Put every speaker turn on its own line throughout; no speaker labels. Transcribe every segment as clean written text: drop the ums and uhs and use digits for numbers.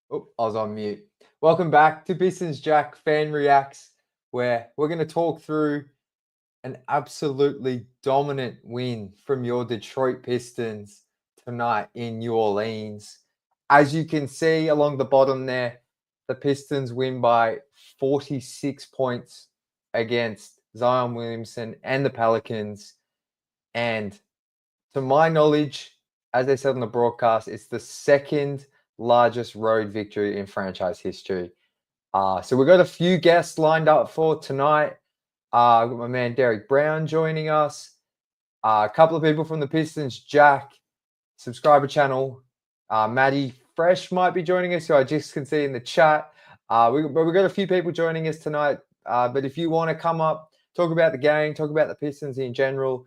Oh, I was on mute. Welcome back to Pistons Jack Fan Reacts, where we're going to talk through an absolutely dominant win from your Detroit Pistons tonight in New Orleans. As you can see along the bottom there, the Pistons win by 46 points against Zion Williamson and the Pelicans. And to my knowledge, as they said on the broadcast, it's the second largest road victory in franchise history. So we've got a few guests lined up for tonight. I've got my man Derek Brown joining us. A couple of people from the Pistons, Jack, subscriber channel. Maddie Fresh might be joining us, who I just can see in the chat. We've got a few people joining us tonight. But if you want to come up, talk about the game, talk about the Pistons in general,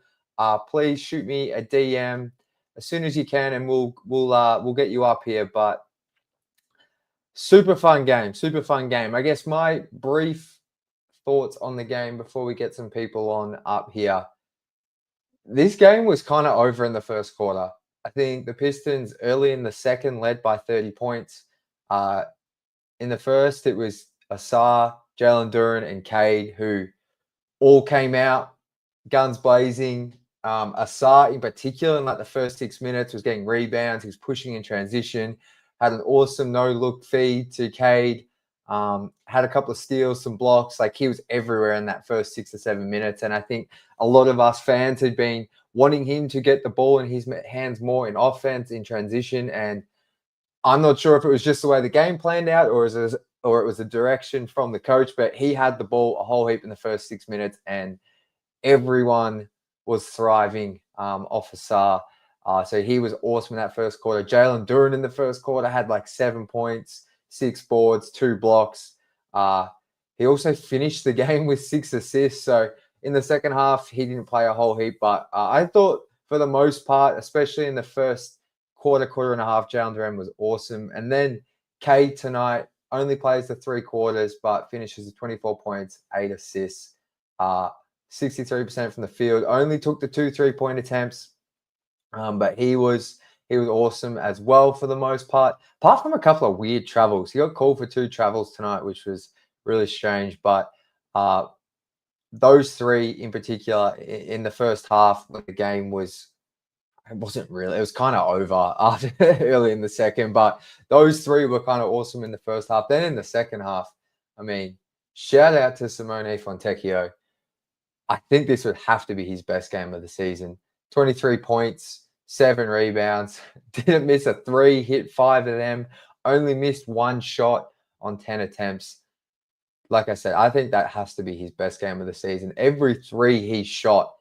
please shoot me a DM as soon as you can, and we'll get you up here. But super fun game, super fun game. I guess my brief thoughts on the game before we get some people on up here. This game was kind of over in the first quarter. I think the Pistons early in the second led by 30 points. In the first, it was Asar, Jalen Duren, and Cade who all came out guns blazing. Asar in particular, in like the first 6 minutes, was getting rebounds. He was pushing in transition. Had an awesome no-look feed to Cade. Had a couple of steals, some blocks. Like, he was everywhere in that first 6 or 7 minutes. And I think a lot of us fans had been wanting him to get the ball in his hands more in offense, in transition. And I'm not sure if it was just the way the game planned out or it was a direction from the coach, but he had the ball a whole heap in the first 6 minutes, and everyone was thriving off Asar. So he was awesome in that first quarter. Jalen Duren in the first quarter had like 7 points, 6 boards, 2 blocks. He also finished the game with 6 assists. So in the second half, he didn't play a whole heap. But I thought for the most part, especially in the first quarter and a half, Jalen Duren was awesome. And then Cade tonight only plays the 3 quarters, but finishes with 24 points, 8 assists. 63% from the field. Only took the 2 3-point attempts, but he was awesome as well for the most part. Apart from a couple of weird travels, he got called for 2 travels tonight, which was really strange. But those 3 in particular in the first half, when the game it wasn't really. It was kind of over after early in the second, but those 3 were kind of awesome in the first half. Then in the second half, I mean, shout out to Simone Fontecchio. I think this would have to be his best game of the season. 23 points, 7 rebounds, didn't miss a 3, hit 5 of them, only missed 1 shot on 10 attempts. Like I said, I think that has to be his best game of the season. Every 3 he shot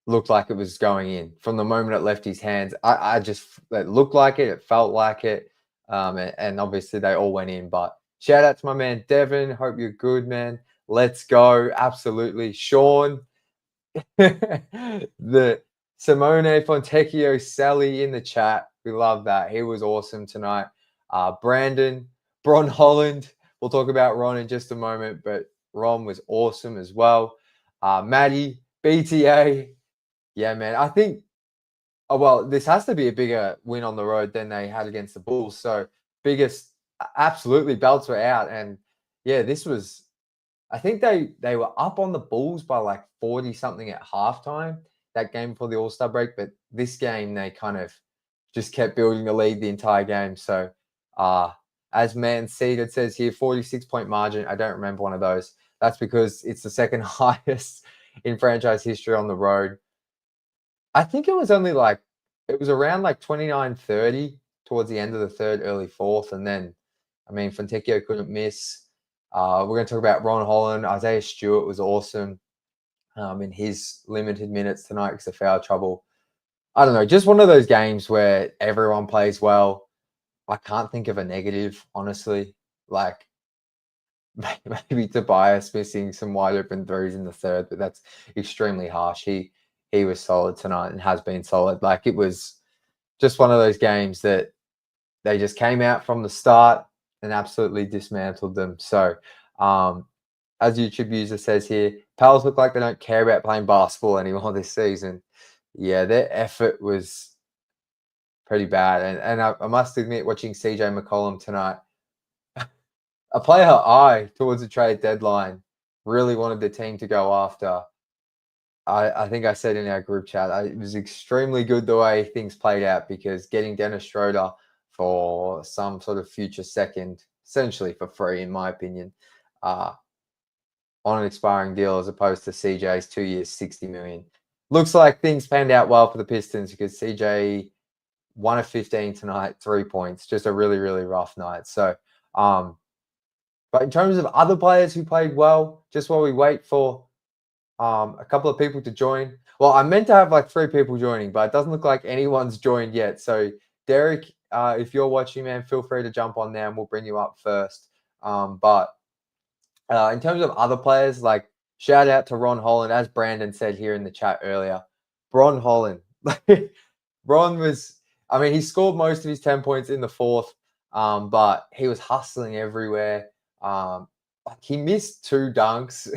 looked like it was going in from the moment it left his hands. It looked like it, it felt like it. And obviously they all went in. But shout out to my man Devin. Hope you're good, man. Let's go. Absolutely. Sean, the Simone Fontecchio Sally in the chat. We love that. He was awesome tonight. Brandon, Bron Holland. We'll talk about Ron in just a moment, but Ron was awesome as well. Maddie, BTA. Yeah, man. I think, this has to be a bigger win on the road than they had against the Bulls. So absolutely, belts were out. And yeah, this was, I think they were up on the Bulls by like 40 something at halftime, that game before the All-Star break. But this game, they kind of just kept building the lead the entire game. So as Man Seeded says here, 46-point margin. I don't remember one of those. That's because it's the second highest in franchise history on the road. I think it was around like 29-30 towards the end of the third, early fourth. And then, I mean, Fontecchio couldn't miss. We're going to talk about Ron Holland. Isaiah Stewart was awesome in his limited minutes tonight because of foul trouble. I don't know, just one of those games where everyone plays well. I can't think of a negative, honestly. Like, maybe Tobias missing some wide open threes in the third, but that's extremely harsh. He was solid tonight and has been solid. Like, it was just one of those games that they just came out from the start and absolutely dismantled them. So, as YouTube user says here, Pals look like they don't care about playing basketball anymore this season. Yeah, their effort was pretty bad. And I must admit, watching CJ McCollum tonight, a player I, towards the trade deadline, really wanted the team to go after. I think I said in our group chat, it was extremely good the way things played out because getting Dennis Schroeder for some sort of future second, essentially for free, in my opinion, uh, on an expiring deal as opposed to CJ's 2 years, 60 million. Looks like things panned out well for the Pistons because CJ 1 of 15 tonight, 3 points, just a really, really rough night. So, but in terms of other players who played well, just while we wait for a couple of people to join. Well, I meant to have like 3 people joining, but it doesn't look like anyone's joined yet. So, Derek, if you're watching, man, feel free to jump on there and we'll bring you up first. But in terms of other players, like shout out to Ron Holland, as Brandon said here in the chat earlier. Ron Holland, Ron was, I mean, he scored most of his 10 points in the fourth, but he was hustling everywhere. Like he missed 2 dunks.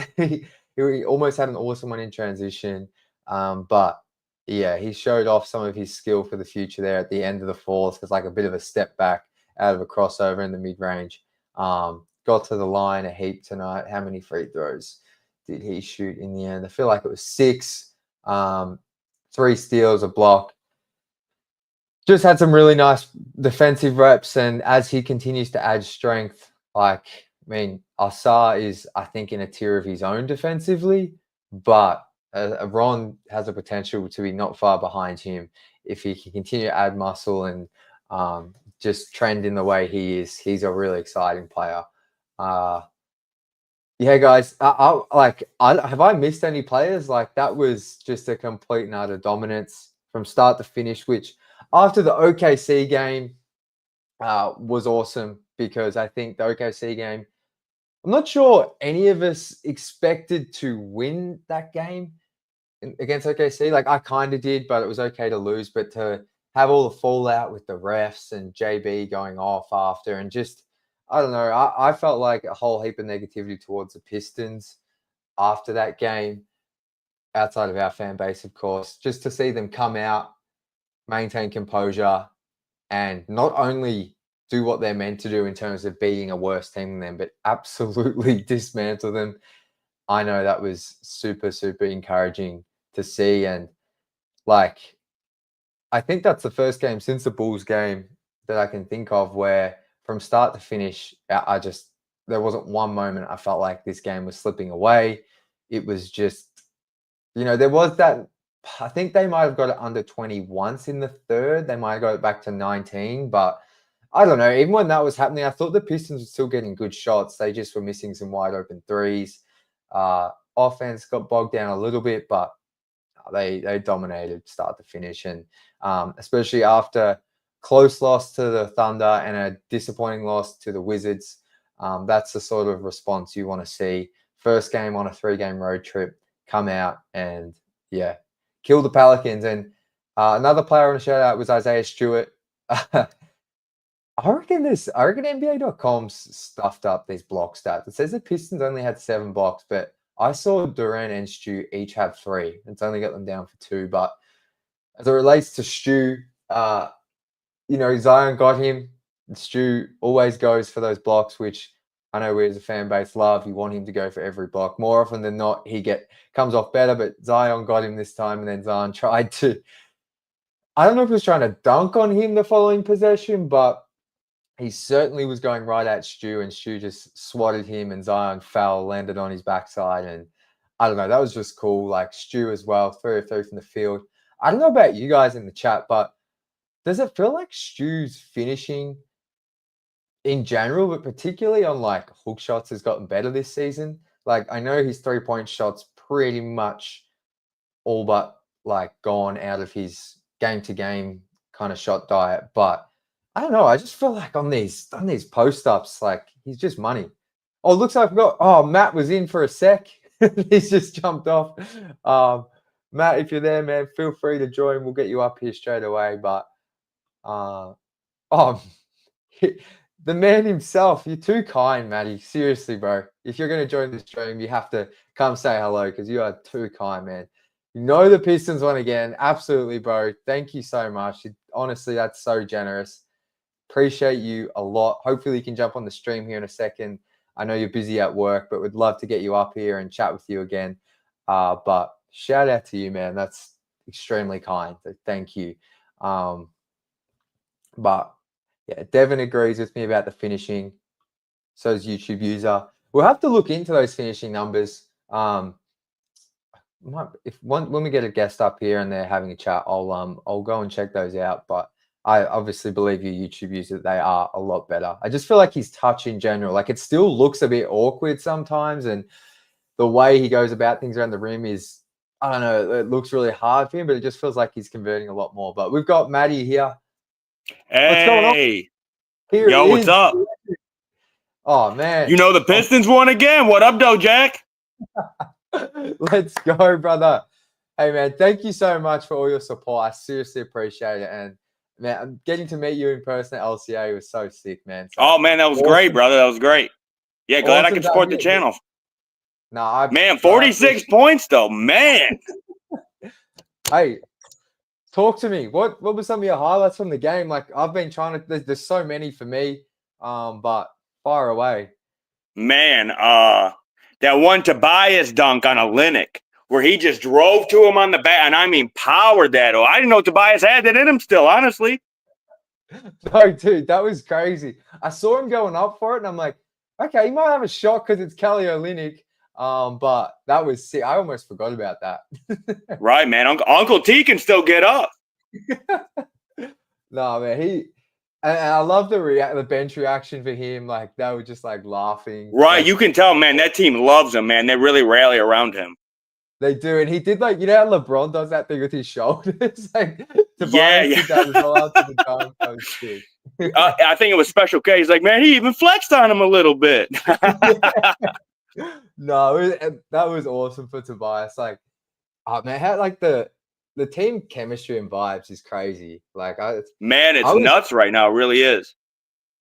He almost had an awesome one in transition. But yeah, he showed off some of his skill for the future there at the end of the fourth. It's like a bit of a step back out of a crossover in the mid range. Got to the line a heap tonight. How many free throws did he shoot in the end? I feel like it was 6. 3 steals, a block. Just had some really nice defensive reps, and as he continues to add strength, like I mean, Assar is, I think, in a tier of his own defensively, but Ron has the potential to be not far behind him if he can continue to add muscle and just trend in the way he is. He's a really exciting player. Yeah, guys, have I missed any players? Like that was just a complete and utter dominance from start to finish, which after the OKC game was awesome because I think the OKC game, I'm not sure any of us expected to win that game against OKC. Like I kind of did, but it was okay to lose. But to have all the fallout with the refs and JB going off after and just, I don't know, I felt like a whole heap of negativity towards the Pistons after that game, outside of our fan base, of course, just to see them come out, maintain composure, and not only do what they're meant to do in terms of beating a worse team than them, but absolutely dismantle them. I know that was super, super encouraging to see. And like, I think that's the first game since the Bulls game that I can think of where from start to finish, I just, there wasn't one moment I felt like this game was slipping away. It was just, there was that, I think they might have got it under 20 once in the third. They might have got it back to 19, but I don't know. Even when that was happening, I thought the Pistons were still getting good shots. They just were missing some wide open threes. Offense got bogged down a little bit, but they dominated start to finish. And especially after close loss to the Thunder and a disappointing loss to the Wizards, that's the sort of response you want to see. First game on a 3-game road trip, come out and, yeah, kill the Pelicans. And another player on a shout out was Isaiah Stewart. I reckon NBA.com's stuffed up these block stats. It says the Pistons only had 7 blocks, but I saw Durant and Stu each have 3. It's only got them down for 2. But as it relates to Stu, Zion got him. Stu always goes for those blocks, which I know we as a fan base love. You want him to go for every block. More often than not, he comes off better, but Zion got him this time, and then Zion tried to, I don't know if he was trying to dunk on him the following possession, but he certainly was going right at Stu, and Stu just swatted him, and Zion fell, landed on his backside, and I don't know, that was just cool. Like Stu as well, 3 of 3 from the field. I don't know about you guys in the chat, but does it feel like Stu's finishing in general, but particularly on like hook shots, has gotten better this season? Like I know his 3-point shots pretty much all but like gone out of his game to game kind of shot diet, but I don't know. I just feel like on these post ups, like he's just money. Oh, looks like Matt was in for a sec. He's just jumped off. Matt, if you're there, man, feel free to join. We'll get you up here straight away. But the man himself, you're too kind, Matty. Seriously, bro. If you're going to join the stream, you have to come say hello because you are too kind, man. The Pistons won again. Absolutely, bro. Thank you so much. Honestly, that's so generous. Appreciate you a lot. Hopefully, you can jump on the stream here in a second. I know you're busy at work, but we'd love to get you up here and chat with you again. But shout out to you, man. That's extremely kind. So thank you. But yeah, Devin agrees with me about the finishing. So is YouTube user. We'll have to look into those finishing numbers. When we get a guest up here and they're having a chat, I'll go and check those out. But I obviously believe you YouTube user, they are a lot better. I just feel like his touch in general, like it still looks a bit awkward sometimes, and the way he goes about things around the rim is, I don't know, it looks really hard for him, but it just feels like he's converting a lot more. But we've got Maddie here.
Hey.
What's going on? Here
Yo, what's up?
Oh, man.
You know the Pistons won again. What up, though, Jack?
Let's go, brother. Hey, man, thank you so much for all your support. I seriously appreciate it. And, man, getting to meet you in person at LCA was so sick, man. So,
oh, man, that was great, brother. That was great. Yeah, glad I could support the channel. Man, 46 points, though. Man.
Hey, talk to me. What were some of your highlights from the game? Like, I've been trying to – there's so many for me, but fire away.
Man, that one Tobias dunk on Olynyk where he just drove to him on the back, and I mean powered that. Oh, I didn't know Tobias had that in him still, honestly.
No, dude, that was crazy. I saw him going up for it, and I'm like, okay, he might have a shot because it's Kelly Olynyk. But that was sick. I almost forgot about that.
Right, man. Uncle T can still get up.
No, man, and I love the bench reaction for him. Like, they were just like laughing.
Right,
like,
you can tell, man. That team loves him, man. They really rally around him.
They do, and he did how LeBron does that thing with his shoulders. Like,
yeah.
Did that as well after the dunk. That was sick.
I think it was Special K. He's like, man, he even flexed on him a little bit.
No, that was awesome for Tobias. Like, oh man, how like the team chemistry and vibes is crazy. Like,
it's nuts right now. It really is.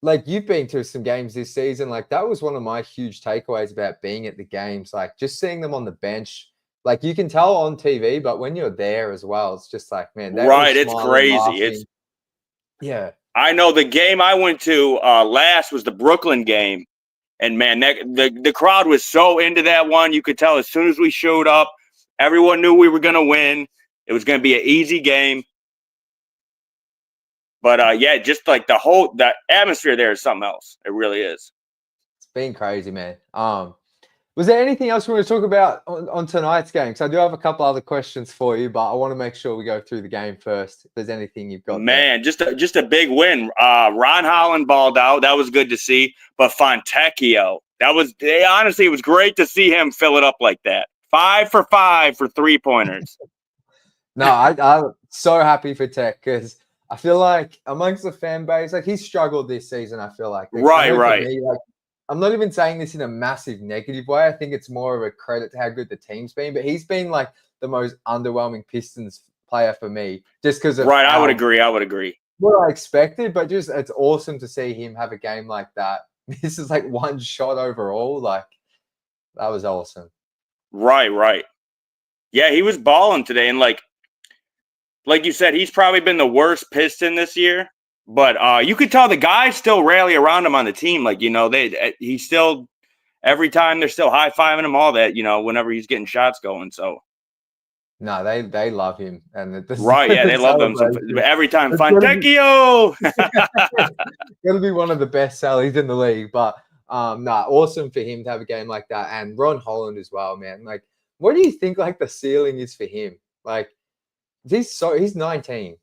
Like, you've been to some games this season. Like, that was one of my huge takeaways about being at the games. Like, just seeing them on the bench. Like, you can tell on TV, but when you're there as well, it's just like, man,
right, it's crazy.
Yeah.
I know the game I went to last was the Brooklyn game. And, man, the crowd was so into that one. You could tell as soon as we showed up, everyone knew we were going to win. It was going to be an easy game. But, yeah, just like the atmosphere there is something else. It really is.
It's been crazy, man. Was there anything else we want to talk about on tonight's game? Because I do have a couple other questions for you, but I want to make sure we go through the game first. If there's anything you've got,
man, there. just a big win. Ron Holland balled out. That was good to see. But Fontecchio, honestly, it was great to see him fill it up like that. 5 for 5 for 3-pointers.
No, I'm so happy for Tech because I feel like amongst the fan base, like he's struggled this season. I feel like
right.
Me, like, I'm not even saying this in a massive negative way. I think it's more of a credit to how good the team's been. But he's been like the most underwhelming Pistons player for me, just because of
I would agree.
What I expected, but just it's awesome to see him have a game like that. This is like one shot overall. Like, that was awesome.
Right. Yeah, he was balling today, and like you said, he's probably been the worst Piston this year. But you could tell the guys still rally around him on the team. Like, he's still, every time they're still high-fiving him, all that, whenever he's getting shots going. So.
No, they love him.
Right, yeah, they love him. So every time, Fontecchio!
It'll be one of the best salaries in the league. But, awesome for him to have a game like that. And Ron Holland as well, man. Like, what do you think, like, the ceiling is for him? Like, he's 19.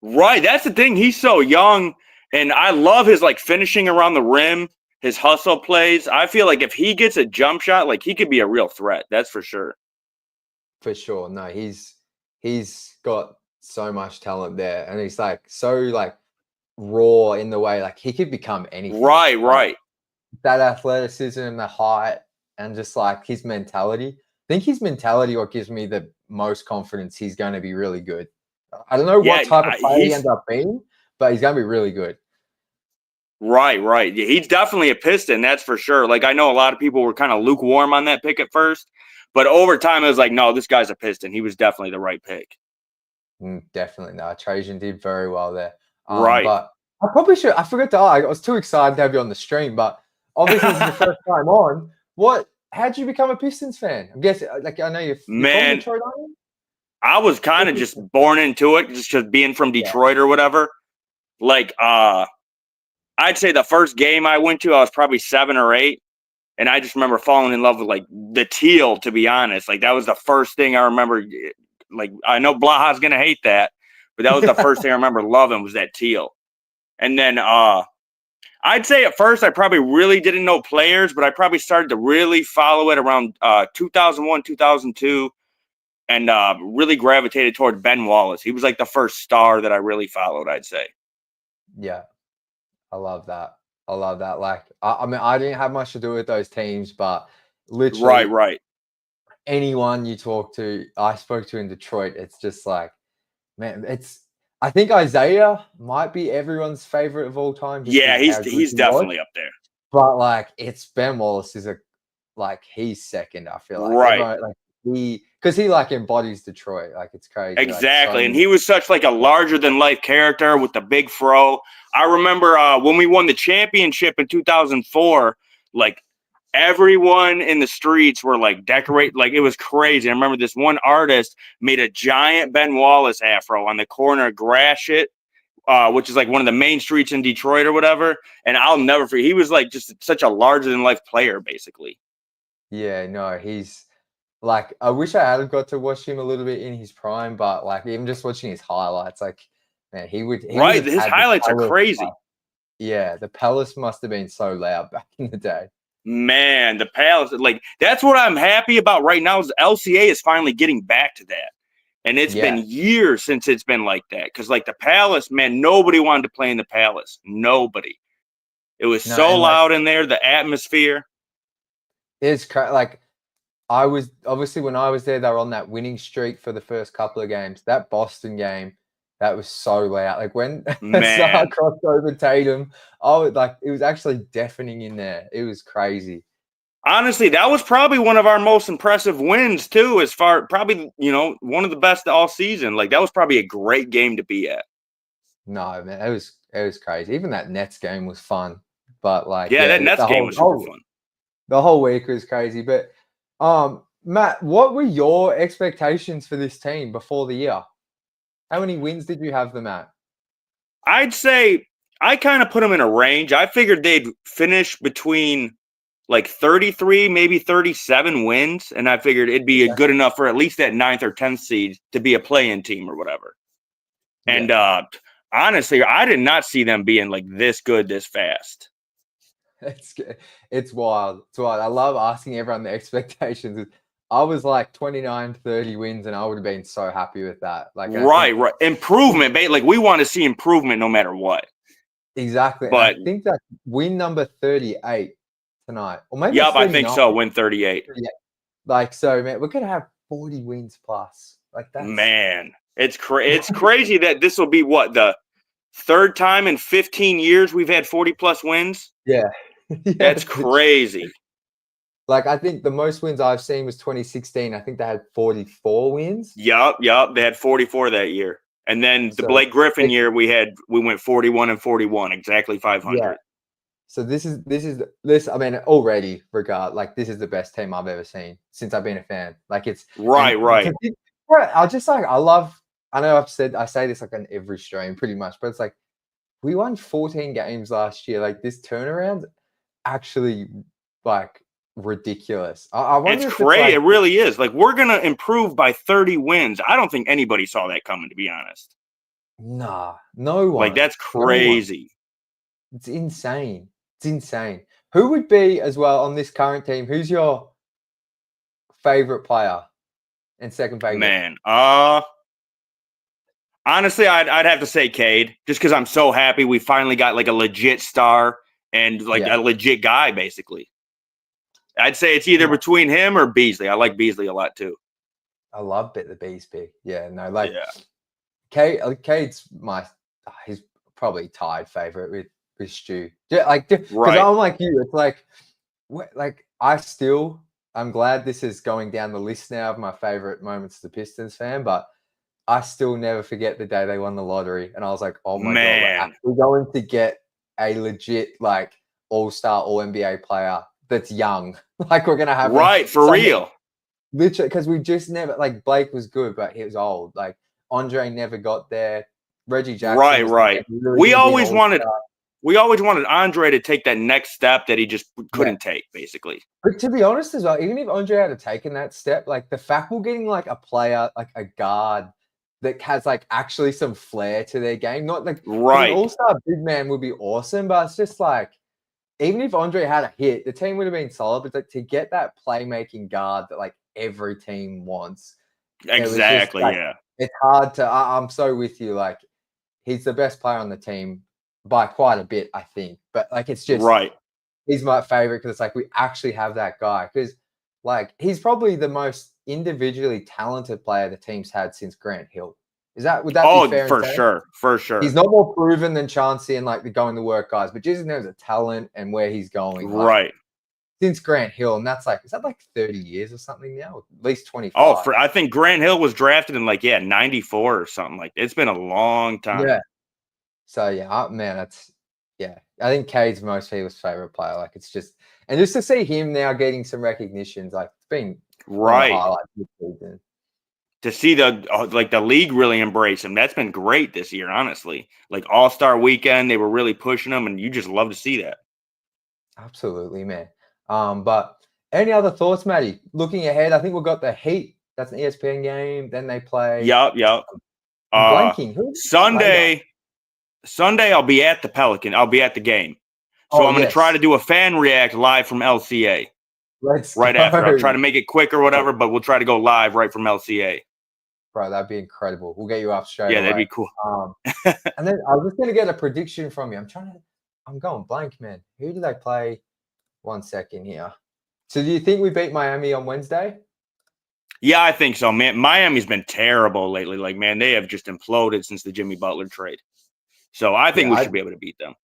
Right, that's the thing. He's so young, and I love his like finishing around the rim, his hustle plays. I feel like if he gets a jump shot, like he could be a real threat. That's for sure.
For sure. No, he's got so much talent there, and he's like so like raw in the way like he could become anything.
Right.
That athleticism, the height, and just like his mentality. I think his mentality what gives me the most confidence he's going to be really good. I don't know what type of player he ends up being, but he's going to be really good.
Right, right. Yeah, he's definitely a Piston, that's for sure. Like I know a lot of people were kind of lukewarm on that pick at first, but over time it was like, no, this guy's a Piston. He was definitely the right pick.
Definitely. No, Trajan did very well there.
Right.
But I probably should. I forgot to ask. I was too excited to have you on the stream, but obviously this is your first time on. How'd you become a Pistons fan? I'm guessing, like, I know you're from
Man,
Detroit, aren't you?
I was kind of just born into it, just because being from
Yeah.
Detroit or whatever. Like, I'd say the first game I went to, I was probably 7 or 8. And I just remember falling in love with like the teal, to be honest. Like that was the first thing I remember. Like I know Blaha's gonna hate that, but that was the first thing I remember loving was that teal. And then I'd say at first I probably really didn't know players, but I probably started to really follow it around 2001, 2002, and really gravitated toward Ben Wallace. He was like the first star that I really followed, I'd say.
Yeah, I love that. I love that. Like, I mean, I didn't have much to do with those teams, but
Right,
literally
right.
anyone you talk to, I spoke to in Detroit, it's just like, man, I think Isaiah might be everyone's favorite of all time just
Yeah,
because of how good
he's
he was.
definitely up there.
But like, it's Ben Wallace is he's second. I feel like
Right.
everyone like because he like embodies Detroit. Like it's crazy. Like so
Exactly. And
many.
he was such like a larger than life character with the big fro. I remember when we won the championship in 2004, like everyone in the streets were like decorate, like it was crazy. I remember this one artist made a giant Ben Wallace afro on the corner of Gratiot, which is like one of the main streets in Detroit or whatever. And I'll never forget. He was like just such a larger than life player, basically.
Yeah, no, he's like I wish I had got to watch him a little bit in his prime, but like even just watching his highlights, like man, he would
Right.
have
His
had the
highlights are
Palace.
crazy.
Yeah, the Palace must have been so loud back in the day.
Man, the Palace, like that's what I'm happy about right now is LCA is finally getting back to that. And it's been
Yeah,
years since it's been like that. Because like the Palace, man, nobody wanted to play in the Palace. Nobody. It was
no,
so
and like
loud in there, the atmosphere.
like I was obviously when I was there, they were on that winning streak for the first couple of games. That Boston game, that was so loud. Like when Sarr
Man.
crossed over Tatum, oh, like it was actually deafening in there. It was crazy.
Honestly, that was probably one of our most impressive wins too, as far probably, one of the best all season. Like that was probably a great game to be at.
No, man, it was crazy. Even that Nets game was fun, but like,
Yeah,
yeah,
that Nets
the
game
whole
was super fun.
the whole week was crazy. But Matt, what were your expectations for this team before the year? How many wins did you have them at?
I'd say I kind of put them in a range. I figured they'd finish between like 33, maybe 37 wins. And I figured it'd be
Okay.
good enough for at least that 9th or 10th seed to be a play-in team or whatever. And
Yeah.
honestly, I did not see them being like this good this fast.
It's it's wild. It's wild. I love asking everyone the expectations. I was like 29, 30 wins, and I would have been so happy with that. Like, I
Right,
think
right. Improvement, like we want to see improvement no matter what.
exactly. And I
But
think that win number 38 tonight, or maybe it's
yep, I think
39.
so. Win 38.
Like, so, man, we're gonna have 40 wins plus. Like, that's
Man, it's crazy that this will be what the third time in 15 years we've had 40 plus wins.
yeah, yeah.
That's crazy.
Like, I think the most wins I've seen was 2016. I think they had 44 wins.
Yup. They had 44 that year. And then the
So,
Blake Griffin
it,
year we went 41 and 41, exactly
yeah.
500.
So this. I mean, already like this is the best team I've ever seen since I've been a fan. Like it's
Right,
and
right.
I just like I love. I know I say this like on every stream pretty much, but it's like we won 14 games last year. Like this turnaround actually like ridiculous. I
It's
wonder if it's
crazy.
like
It really is. Like we're gonna improve by 30 wins. I don't think anybody saw that coming, to be honest.
nah, no
Like
one,
that's
no one.
crazy.
It's insane. It's insane. Who would be as well on this current team? Who's your favorite player and second favorite?
Man. Honestly, I'd have to say Cade, just because I'm so happy we finally got like a legit star and like
Yeah.
a legit guy, basically. I'd say it's either between him or Beasley. I like Beasley a lot too.
I love the Bees pick. Yeah, no, like
Yeah.
Cade's he's probably tied favorite with with Stu. Yeah, like, because
Right.
I'm like you. It's like, I'm glad this is going down the list now of my favorite moments as a Pistons fan, but I still never forget the day they won the lottery, and I was like, oh my god,
Man.
we're going to get a legit like all-star, all-NBA player that's young. Like we're gonna have
Right, for real.
literally, because we just never, like, Blake was good, but he was old. Like Andre never got there. Reggie Jackson was
Right.
never really
We
gonna be an
always wanted
all-star.
Andre to take that next step that he just
Yeah.
couldn't take, basically.
But to be honest as well, even if Andre had taken that step, like the fact we're getting like a player, like a guard that has like actually some flair to their game, not like, because an
Right.
all-star big man would be awesome, but it's just like, even if Andre had a hit, the team would have been solid. But like, to get that playmaking guard that like every team wants, it was just
Exactly,
like,
yeah.
it's hard to. I'm so with you. Like he's the best player on the team by quite a bit, I think. But like it's just,
Right.
he's my favorite because it's like we actually have that guy, because like he's probably the most individually talented player the team's had since Grant Hill. Would that be
Oh,
fair in
for
saying?
sure. For sure.
He's not more proven than Chauncey and like the going to work guys, but just in terms of talent and where he's going, like
Right.
since Grant Hill, and that's like, is that like 30 years or something now? At least 25.
Oh, I think Grant Hill was drafted in 94 or something like that. It's been a long time.
Yeah. So yeah, man, I think Cade's most people's favorite player. Like it's just, and just to see him now getting some recognitions, like it's been one of the
Right.
highlights this season.
To see the league really embrace him, that's been great this year, honestly. Like All-Star Weekend, they were really pushing him, and you just love to see that.
Absolutely, man. But any other thoughts, Matty? Looking ahead, I think we've got the Heat. That's an ESPN game. Then they play.
Yup.
I'm blanking. Who
Sunday, I'll be at the Pelican. I'll be at the game. So I'm going to try to do a fan react live from LCA.
Let's
right
go.
after. I'll try to make it quick or whatever, but we'll try to go live right from LCA.
Bro, that'd be incredible. We'll get you up straight away.
Yeah, that'd be cool.
And then I was just gonna get a prediction from you. I'm going blank, man. Who did they play? 1 second here. So do you think we beat Miami on Wednesday?
Yeah, I think so, man. Miami's been terrible lately. Like, man, they have just imploded since the Jimmy Butler trade. So I think we should be able to beat them.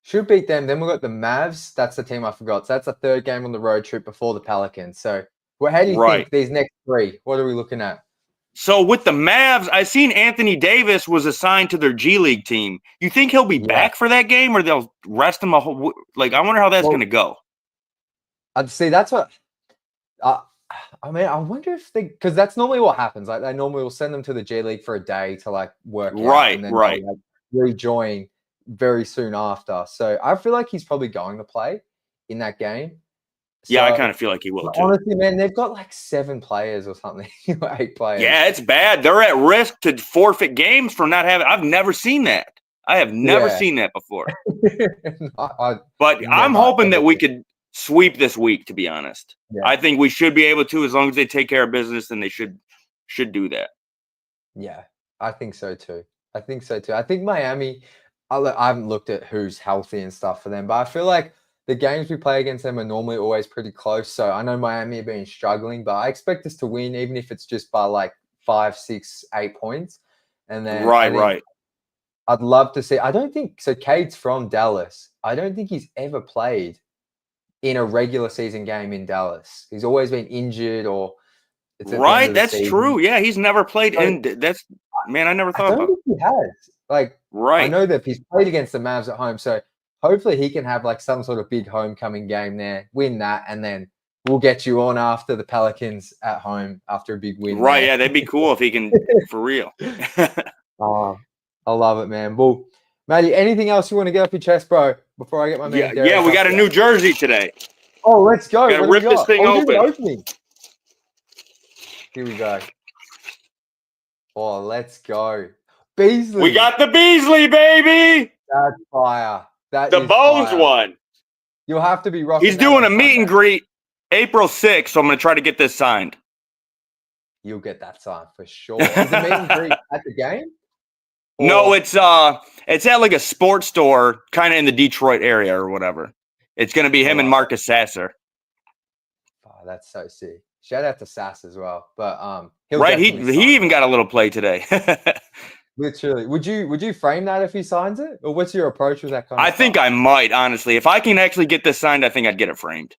Should beat them. Then we've got the Mavs. That's the team I forgot. So that's the third game on the road trip before the Pelicans. So how do you think these next three? What are we looking at?
So with the Mavs, I seen Anthony Davis was assigned to their G League team. You think he'll be back for that game, or they'll rest him a whole? Like, I wonder how that's going to go.
I'd see. That's what. I mean, I wonder if because that's normally what happens. Like, they normally will send them to the G League for a day to like work out, and then they'll, like, rejoin very soon after. So I feel like he's probably going to play in that game.
Yeah, I kind of feel like he will too.
Honestly, man, they've got like 7 players or something, 8 players.
Yeah, it's bad. They're at risk to forfeit games for not having. I've never seen that. I have never seen that before. But I'm hoping that we could sweep this week, to be honest. Yeah. I think we should be able to, as long as they take care of business, then they should do that.
Yeah, I think so too. I think Miami, I haven't looked at who's healthy and stuff for them, but I feel like the games we play against them are normally always pretty close. So I know Miami have been struggling, but I expect us to win, even if it's just by like 5, 6, 8 points. And then
right.
I'd love to see. I don't think so. Cade's from Dallas. I don't think he's ever played in a regular season game in Dallas. He's always been injured or.
Right, that's true. Yeah, he's never played in. That's man, I never thought about.
I don't think he has. Like, I know that he's played against the Mavs at home, so hopefully he can have like some sort of big homecoming game there, win that, and then we'll get you on after the Pelicans at home after a big win.
Right, there. Yeah, that'd be cool if he can, for real.
I love it, man. Well, Matty, anything else you want to get off your chest, bro, before I get my man?
Yeah, we got a new jersey today.
Oh, let's go.
Gotta rip this thing open.
Here we go. Oh, let's go. Beasley.
We got the Beasley, baby.
That's fire.
The Bones one.
You'll have to be rocking.
He's doing a meet and greet April 6th, so I'm going to try to get this signed.
You'll get that signed for sure. Is the meet and greet at the game?
Or? No, it's at like a sports store kind of in the Detroit area or whatever. It's going to be him and Marcus Sasser.
Oh, that's so sick. Shout out to Sass as well. But
he even got a little play today.
Literally. Would you frame that if he signs it? Or what's your approach with that kind of
I think
stuff?
I might, honestly. If I can actually get this signed, I think I'd get it framed.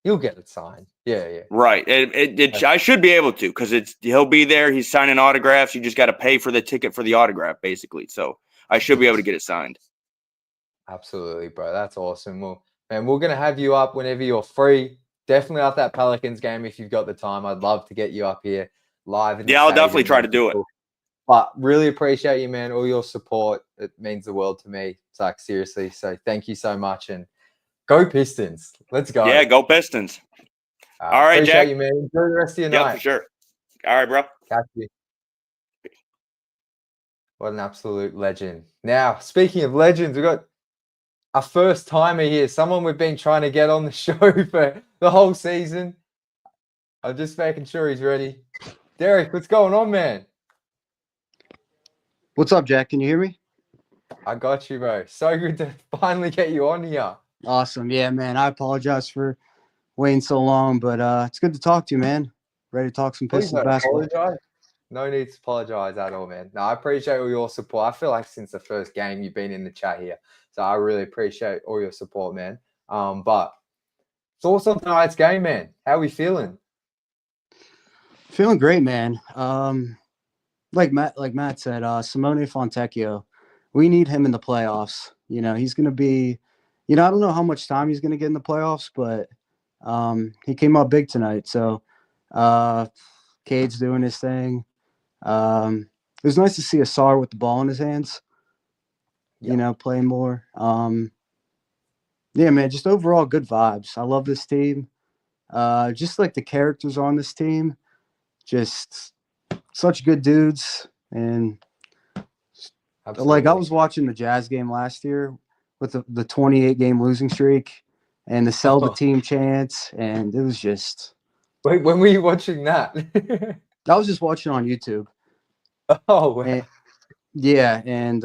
You'll get it signed. Yeah, yeah.
Right. I should be able to because he'll be there. He's signing autographs. You just got to pay for the ticket for the autograph, basically. So I should be able to get it signed.
Absolutely, bro. That's awesome. Well, man, we're gonna have you up whenever you're free. Definitely at that Pelicans game if you've got the time. I'd love to get you up here live in the
Yeah, I'll definitely
stadium,
try
man.
to do it.
But really appreciate you, man. All your support. It means the world to me. It's like seriously. So thank you so much and go Pistons. Let's go.
Yeah, go Pistons. All right,
Appreciate
Jack.
you, man. Enjoy the rest of your
Yep,
night.
for sure. All right, bro.
Catch you. What an absolute legend. Now, speaking of legends, we've got a first timer here, someone we've been trying to get on the show for the whole season. I'm just making sure he's ready. Derek, what's going on, man?
What's up, Jack? Can you hear me?
I got you, bro. So good to finally get you on here.
Awesome. Yeah, man. I apologize for waiting so long, but it's good to talk to you, man. Ready to talk some
Please
Pistons
don't
basketball.
apologize. No need to apologize at all, man. No, I appreciate all your support. I feel like since the first game you've been in the chat here. So I really appreciate all your support, man. But it's also tonight's game, man. How are we feeling?
Feeling great, man. Like Matt said, Simone Fontecchio, we need him in the playoffs. You know, he's gonna be, I don't know how much time he's gonna get in the playoffs, but he came up big tonight. So Cade's doing his thing. It was nice to see Asar with the ball in his hands, playing more. Yeah, man, just overall good vibes. I love this team. Just like the characters on this team, just such good dudes. And
Absolutely.
like I was watching the Jazz game last year with the 28 game losing streak and the sell the team chants, and it was just.
Wait, when were you watching that?
I was just watching on YouTube.
Oh, wow.
And, yeah, and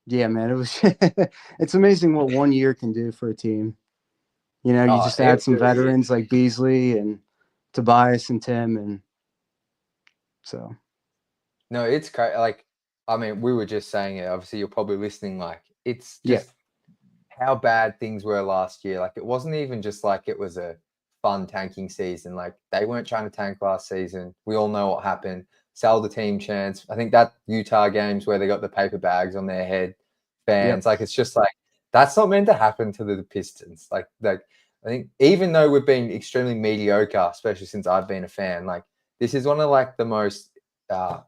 yeah, man, it was. It's amazing what 1 year can do for a team. You just add some veterans like Beasley and Tobias and Tim, and so.
No, it's crazy. Like, I mean, we were just saying it. Obviously, you're probably listening. Like, it's just how bad things were last year. Like, it wasn't even just like it was a fun tanking season. Like, they weren't trying to tank last season. We all know what happened. Sell the team chance. I think that Utah games where they got the paper bags on their head, fans. Like, it's just like that's not meant to happen to the Pistons. Like I think even though we've been extremely mediocre, especially since I've been a fan, like this is one of like the most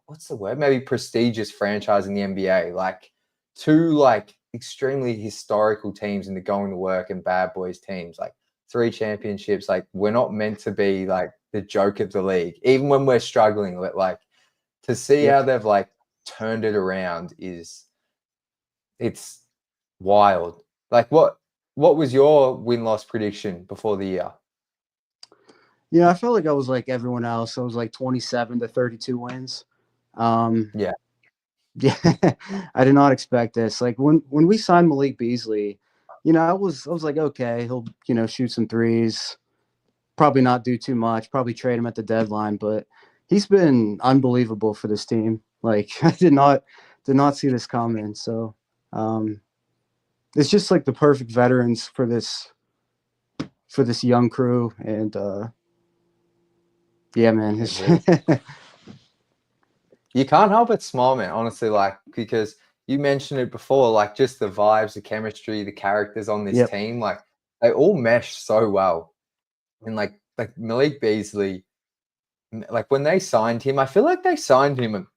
what's the word? Maybe prestigious franchise in the NBA. Like two like extremely historical teams in the going to work and bad boys teams. Like 3 championships. Like we're not meant to be like the joke of the league, even when we're struggling. Like to see how they've like turned it around it's wild. Like what was your win-loss prediction before the year?
Yeah, I felt like I was like everyone else. I was like 27 to 32 wins.
Yeah,
I did not expect this. Like when we signed Malik Beasley, I was like, okay, he'll shoot some threes, probably not do too much, probably trade him at the deadline, but he's been unbelievable for this team. Like I did not see this coming. So it's just like the perfect veterans for this young crew, and yeah, man.
you can't help but smile, man, honestly, like because you mentioned it before, like just the vibes, the chemistry, the characters on this team, like they all mesh so well. And like Malik Beasley, like when they signed him, I feel like they signed him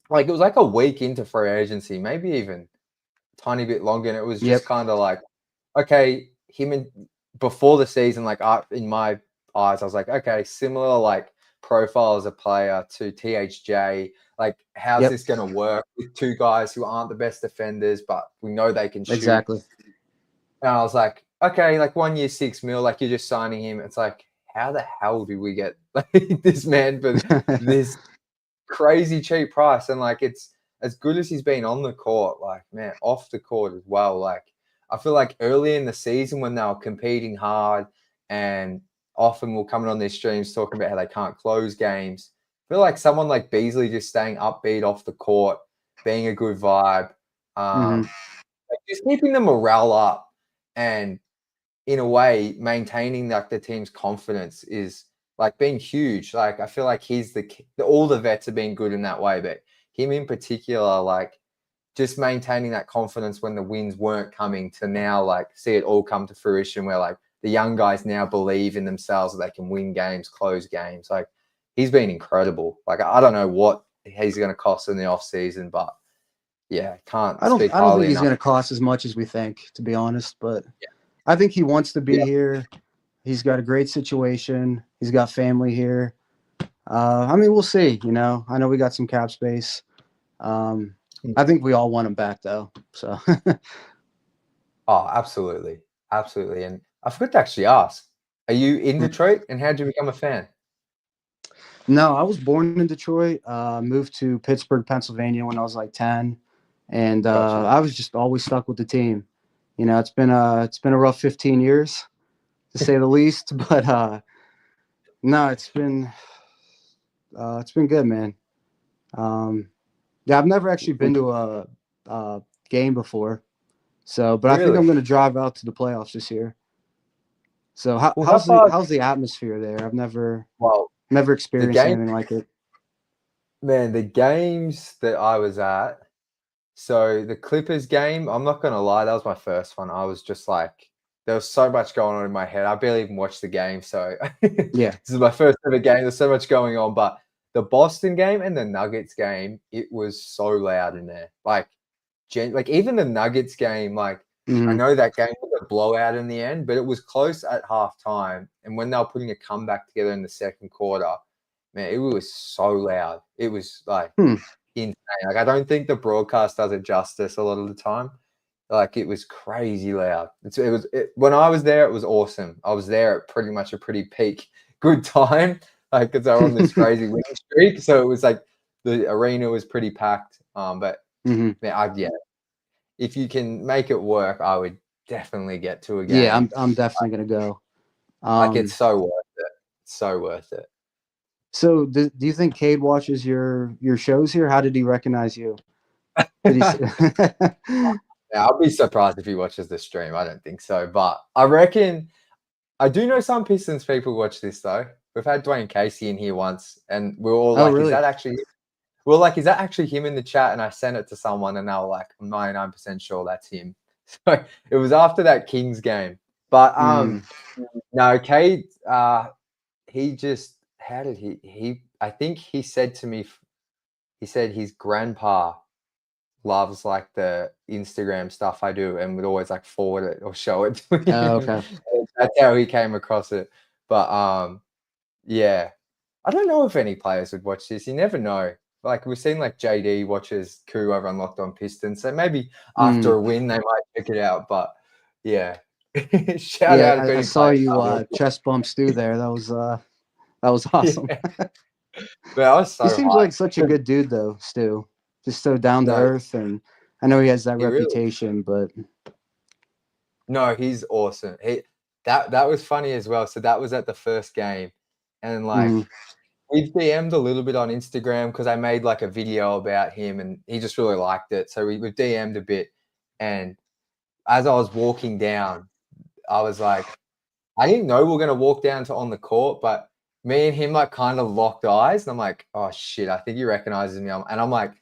like it was like a week into free agency, maybe even a tiny bit longer. And it was just kind of like, okay, him and before the season, like in my eyes, I was like, okay, similar like profile as a player to THJ. Like, how's this going to work with 2 guys who aren't the best defenders, but we know they can shoot?
Exactly.
And I was like, okay, like 1 year, $6 million, like you're just signing him. It's like, how the hell do we get like this man for this crazy cheap price? And like, it's as good as he's been on the court, like, man, off the court as well. Like, I feel like early in the season when they were competing hard and often we're coming on these streams talking about how they can't close games, feel like someone like Beasley just staying upbeat off the court, being a good vibe,
Mhm.
like just keeping the morale up, and in a way maintaining like the team's confidence is like being huge. Like I feel like he's all the vets are being good in that way, but him in particular, like just maintaining that confidence when the wins weren't coming to now like see it all come to fruition where like the young guys now believe in themselves that they can win games, close games. Like he's been incredible. Like I don't know what he's going to cost in the off season, but yeah, can't
I don't
speak
I don't think
highly
he's
enough.
going to cost as much as we think, to be honest, but I think he wants to be here. He's got a great situation. He's got family here. I mean, we'll see. You know, I know we got some cap space. I think we all want him back, though. So,
Oh, absolutely, absolutely. And I forgot to actually ask: are you in Detroit, and how did you become a fan?
no, I was born in Detroit. Moved to Pittsburgh, Pennsylvania when I was like 10, and
Gotcha.
I was just always stuck with the team. You know, it's been a rough 15 years to say the least, but no, it's been good, man. Yeah, I've never actually been to a game before, but I think
Really?
I'm going to drive out to the playoffs this year. So
Well, how far?
how's the atmosphere there? I've
Well,
never
the
experienced
game,
anything like it.
man, the games that I was at. So the Clippers game, I'm not gonna lie, that was my first one. I was just like, there was so much going on in my head. I barely even watched the game. So this
Yeah.
is my first ever game. There's so much going on. But the Boston game and the Nuggets game, it was so loud in there. Like even the Nuggets game, like I
Hmm.
know that game was a blowout in the end, but it was close at halftime. And when they were putting a comeback together in the second quarter, man, it was so loud. It was like
Hmm.
insane. Like I don't think the broadcast does it justice a lot of the time. Like it was crazy loud. When I was there, it was awesome. I was there at pretty much a pretty peak good time, like because they were on this crazy winning streak. So it was like the arena was pretty packed. But
Hmm.
man, yeah, if you can make it work, I would definitely get to a
Yeah,
game.
I'm definitely gonna go.
Like it's
Um,
so worth it. So worth it.
so do you think Cade watches your shows here? How did he recognize you? Did he?
Yeah, I'll be surprised if he watches the stream. I don't think so, but I reckon I do know some Pistons people watch this though. We've had Dwayne Casey in here once, and we were all
Oh,
like, "Is
really?
that actually?" We are like, "Is that actually him in the chat?" And I sent it to someone, and they were like, "I'm 99% sure that's him." So it was after that Kings game, but
Mm.
no, Cade, he just how did he? I think he said to me, he said his grandpa loves like the Instagram stuff I do and would always like forward it or show it to
Oh,
him.
okay.
That's how he came across it. But yeah. I don't know if any players would watch this. You never know. Like we've seen like JD watches Coup over on Locked On Pistons. So maybe after
Mm.
a win they might check it out. But yeah. Shout
Yeah,
out if
I
any
saw
players
you
are watching.
chest bump Stu there. That was awesome.
Yeah. But I was
He
so
seems like such a
hyped.
good dude, though, Stu. Just so down to
No,
earth, and I know he has that
he really
reputation, but
no, he's awesome. That was funny as well. So that was at the first game. And like
mm,
we've DM'd a little bit on Instagram because I made like a video about him and he just really liked it. So we've DM'd a bit. And as I was walking down, I was like, I didn't know we were going to walk down to on the court, but me and him like kind of locked eyes. And I'm like, oh shit, I think he recognizes me. And I'm like,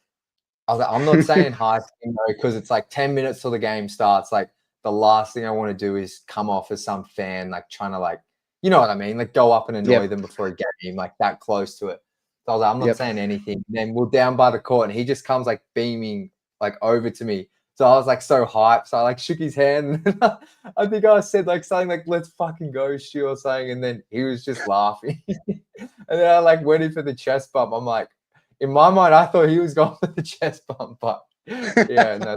I was like, I'm not saying hi to him because it's like 10 minutes till the game starts. Like the last thing I want to do is come off as some fan, like trying to like, you know what I mean? Like go up and annoy
yep,
them before a game, like that close to it. So I was like, I'm not
yep.
saying anything. And then we're down by the court and he just comes like beaming like over to me. So I was like so hyped. So I like shook his hand. And I think I said like something like, let's fucking go, Stu or something. And then he was just laughing. And then I like went in for the chest bump. I'm like, in my mind, I thought he was going for the chest bump, but yeah, no,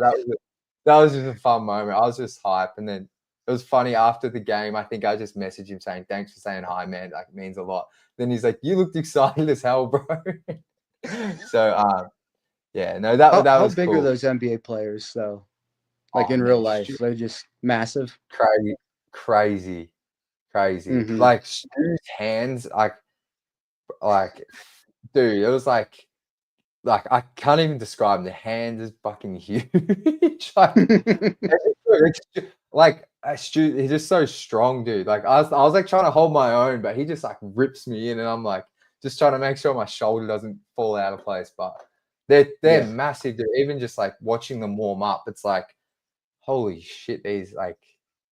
that was just a fun moment. I was just hype, and then it was funny after the game. I think I just messaged him saying, "Thanks for saying hi, man. Like, it means a lot." Then he's like, "You looked excited as hell, bro." So, yeah, no, that
How
was
big are
cool.
those NBA players, though? Like
Oh
in real
man,
life, they're just massive.
crazy, crazy, crazy.
Hmm.
Like Stu's hands, like dude, it was like I can't even describe. The hand is fucking huge. He's just so strong, dude. Like I was like trying to hold my own, but he just like rips me in, and I'm like just trying to make sure my shoulder doesn't fall out of place. But they're massive, dude. Even just like watching them warm up, it's like holy shit. These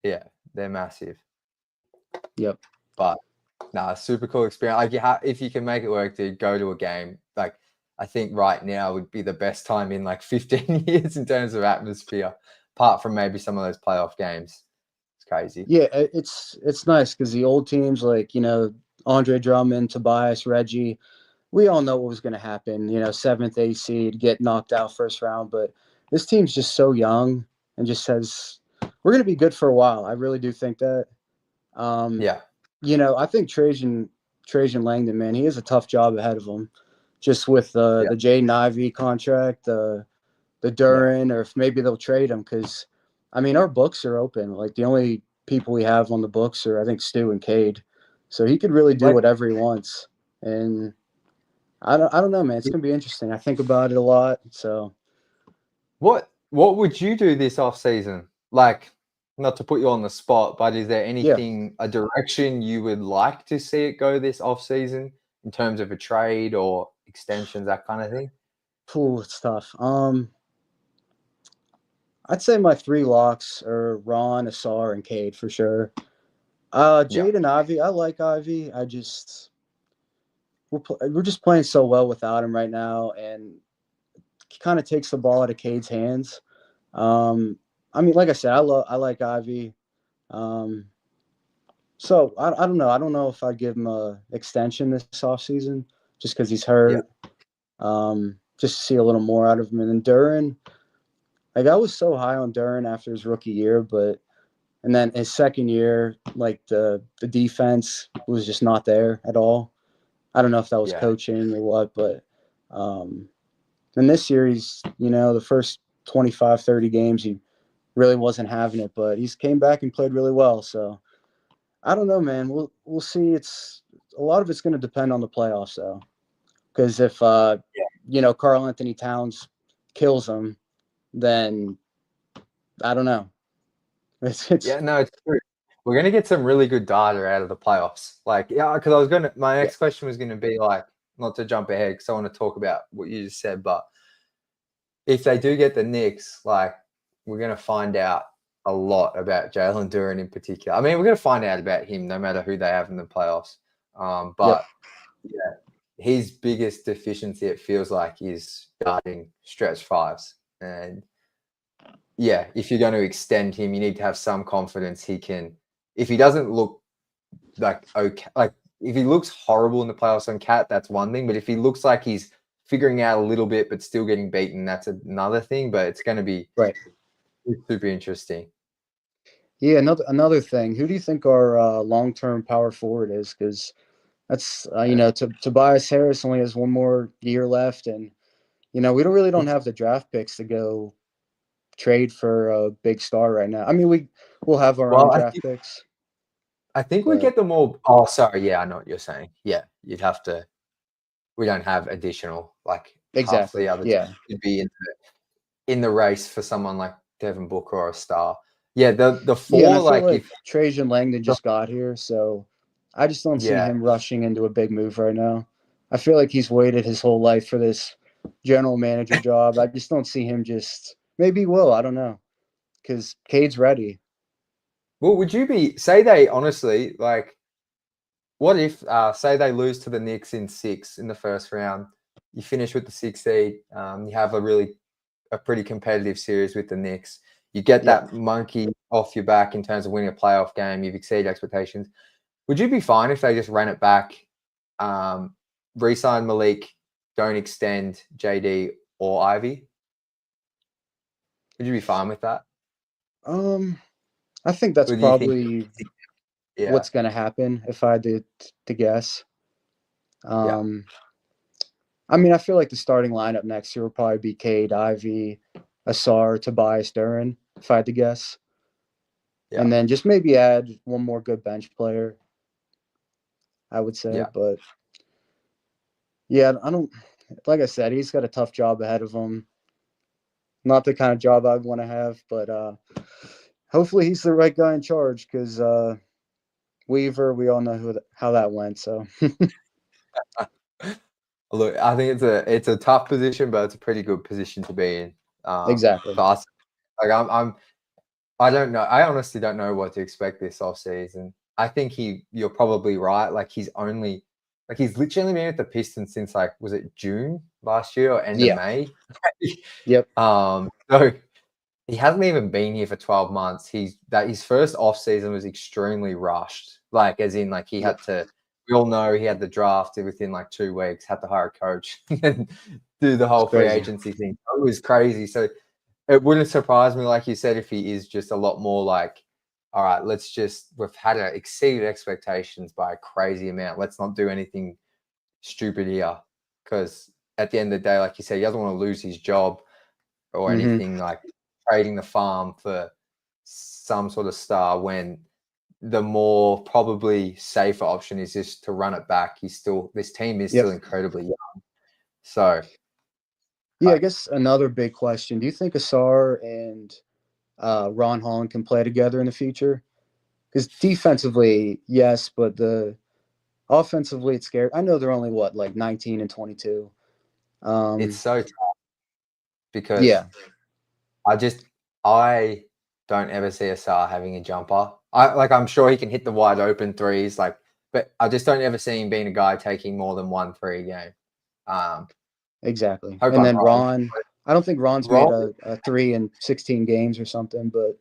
they're massive.
Yep.
But super cool experience. Like if you can make it work, dude, go to a game. Like I think right now would be the best time in like 15 years in terms of atmosphere, apart from maybe some of those playoff games. It's crazy.
Yeah, it's nice because the old teams like, Andre Drummond, Tobias, Reggie, we all know what was going to happen. 7th, 8th seed, get knocked out first round. But this team's just so young and just says, we're going to be good for a while. I really do think that.
Yeah.
I think Trajan Langdon, man, he has a tough job ahead of him just with the Jaden Ivey contract, the Duran, or if maybe they'll trade him because, I mean, our books are open. Like the only people we have on the books are, I think, Stu and Cade. So he could really do whatever he wants. And I don't know, man. It's going to be interesting. I think about it a lot. So
what would you do this off season? Like, not to put you on the spot, but is there anything, a direction you would like to see it go this off season in terms of a trade or extensions, that kind of thing?
Ooh, it's tough. I'd say my 3 locks are Ron, Asar, and Cade for sure. Jaden Ivey, I like Ivy. We're just playing so well without him right now, and he kind of takes the ball out of Cade's hands. I mean, like I said, I like Ivy. So I don't know. I don't know if I'd give him a extension this offseason just because he's hurt. Just to see a little more out of him. And then Duran, like I was so high on Duran after his rookie year, and then his second year, like the defense was just not there at all. I don't know if that was coaching or what, but in this series, the first 25, 30 games, he really wasn't having it, but he's came back and played really well. So I don't know, man. We'll see. It's a lot of it's going to depend on the playoffs, though, because if Karl Anthony Towns kills him, then I don't know. It's
true. We're gonna get some really good data out of the playoffs. Like, because my next question was gonna be like, not to jump ahead, because I want to talk about what you just said, but if they do get the Knicks, like, we're gonna find out a lot about Jalen Duren in particular. I mean, we're gonna find out about him no matter who they have in the playoffs. His biggest deficiency, it feels like, is guarding stretch fives. And if you're going to extend him, you need to have some confidence he can. If he doesn't look like okay, like if he looks horrible in the playoffs on Cat, that's one thing. But if he looks like he's figuring out a little bit but still getting beaten, that's another thing. But it's going to be super interesting.
Yeah, another thing. Who do you think our long-term power forward is? Because that's Tobias Harris only has one more year left, and we don't have the draft picks to go trade for a big star right now. I mean, we'll have our own draft picks.
I think we get them all. Oh, sorry. Yeah, I know what you're saying. Yeah, you'd have to. We don't have additional, like, half the other teams could be in the race for someone like Devin Booker or a star. Yeah, the 4,
and I feel like Trajan Langdon just got here, so I just don't see him rushing into a big move right now. I feel like he's waited his whole life for this general manager job. I just don't see him maybe he will. I don't know, because Cade's ready.
Well, would you say they honestly, like, what if, say they lose to the Knicks in 6 in the first round, you finish with the 6th seed, you have a pretty competitive series with the Knicks, you get that monkey off your back in terms of winning a playoff game, you've exceeded expectations. Would you be fine if they just ran it back, re-sign Malik, don't extend JD or Ivy? Would you be fine with that?
I think that's probably what's going to happen if I did to guess. I mean, I feel like the starting lineup next year will probably be Cade, Ivy, Asar, Tobias, Duran, if I had to guess. Yeah. And then just maybe add one more good bench player, I would say. But Yeah, I don't. Like I said, he's got a tough job ahead of him. Not the kind of job I'd want to have, but hopefully he's the right guy in charge because Weaver, we all know how that went. So
Look, I think it's a tough position, but it's a pretty good position to be in.
exactly.
For us, like I don't know. I honestly don't know what to expect this off season. I think you're probably right. Like he's literally been with the Pistons since like, was it June last year or end of
Yeah.
May?
Yep.
So he hasn't even been here for 12 months. His first off season was extremely rushed. Like as in like he had to, we all know he had the draft within like 2 weeks, had to hire a coach and do the whole
It's
free
crazy.
agency thing. It was crazy. So it wouldn't surprise me, like you said, if he is just a lot more like, all right, we've had to exceed expectations by a crazy amount. Let's not do anything stupid here. Because at the end of the day, like you said, he doesn't want to lose his job or anything like trading the farm for some sort of star when the more probably safer option is just to run it back. This team is still incredibly young. So
yeah, I guess another big question: do you think Asar and Ron Holland can play together in the future? Because defensively, yes, but offensively, it's scary. I know they're only like 19 and 22.
it's so tough because
Yeah,
I don't ever see Asar having a jumper. I'm sure he can hit the wide open threes, but I just don't ever see him being a guy taking more than 1 3 a game.
exactly.
Hope
And
I'm
then
wrong.
Ron, I don't think Ron's made
Ron,
a 3 in 16 games or something, but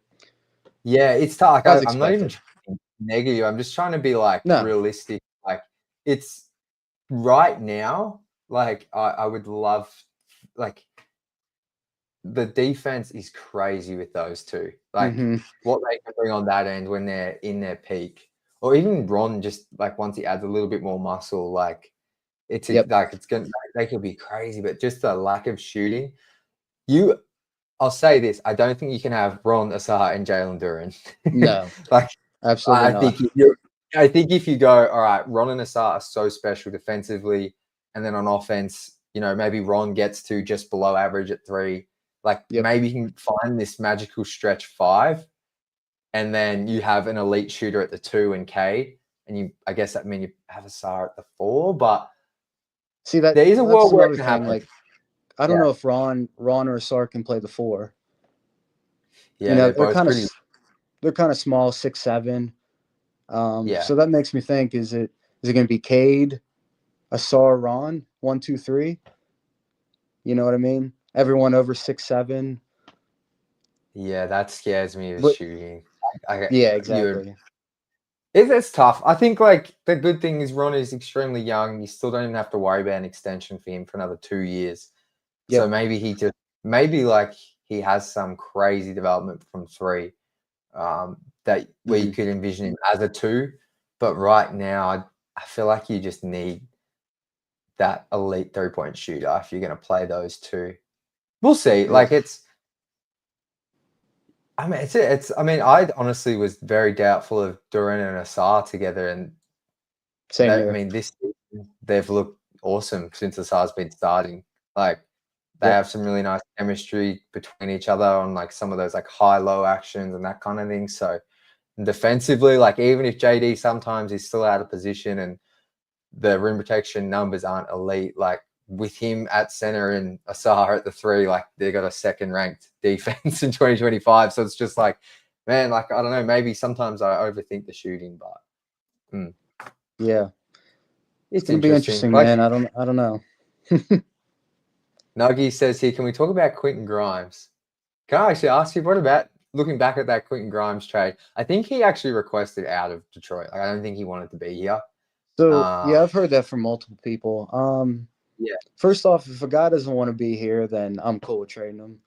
yeah, it's tough.
as
I'm not even
expected.
trying to be negative. I'm just trying to be like
No.
realistic. Like it's right now. Like I would love like the defense is crazy with those two. Like what they can bring on that end when they're in their peak, or even Ron just like once he adds a little bit more muscle, like
Yep.
it's gonna they could be crazy. But just the lack of shooting, I'll say this: I don't think you can have Ron Asar and Jalen Duren.
No,
Like
absolutely not.
I think if you go, all right, Ron and Asar are so special defensively, and then on offense, maybe Ron gets to just below average at 3. Like maybe you can find this magical stretch 5, and then you have an elite shooter at the 2 and Cade, and I guess that means you have Asar at the 4. But
See
there is a
that's
world where it
another
can
thing.
happen.
Like I don't know if Ron or Asar can play the 4.
Yeah, they're both pretty.
They're kind of small, 6'7".
Yeah.
So that makes me think: is it going to be Cade, Asar, Ron, 1, 2, 3? You know what I mean? Everyone over 6'7".
Yeah, that scares me with
But
shooting.
yeah, exactly.
It's tough. I think like the good thing is Ron is extremely young. You still don't even have to worry about an extension for him for another 2 years. So
Yep.
maybe like he has some crazy development from 3 that where you could envision him as a 2. But right now, I feel like you just need that elite 3-point shooter if you're going to play those 2. We'll see.
Yep.
Like I mean, I honestly was very doubtful of Duran and Asar together, and
Same here.
I mean, this season, they've looked awesome since Asar's been starting. Like they
Yep.
have some really nice chemistry between each other on like some of those like high-low actions and that kind of thing. So defensively, like even if JD sometimes is still out of position and the rim protection numbers aren't elite, like with him at center and Asar at the 3, like they got a second-ranked defense in 2025. So it's just like, man, like I don't know, maybe sometimes I overthink the shooting, but
yeah,
it's
gonna be interesting,
Like
man. I don't know.
Nuggy says here, can we talk about Quentin Grimes? Can I actually ask you, what about looking back at that Quentin Grimes trade? I think he actually requested out of Detroit. Like, I don't think he wanted to be here.
So yeah, I've heard that from multiple people.
Yeah.
First off, if a guy doesn't want to be here, then I'm cool with trading him.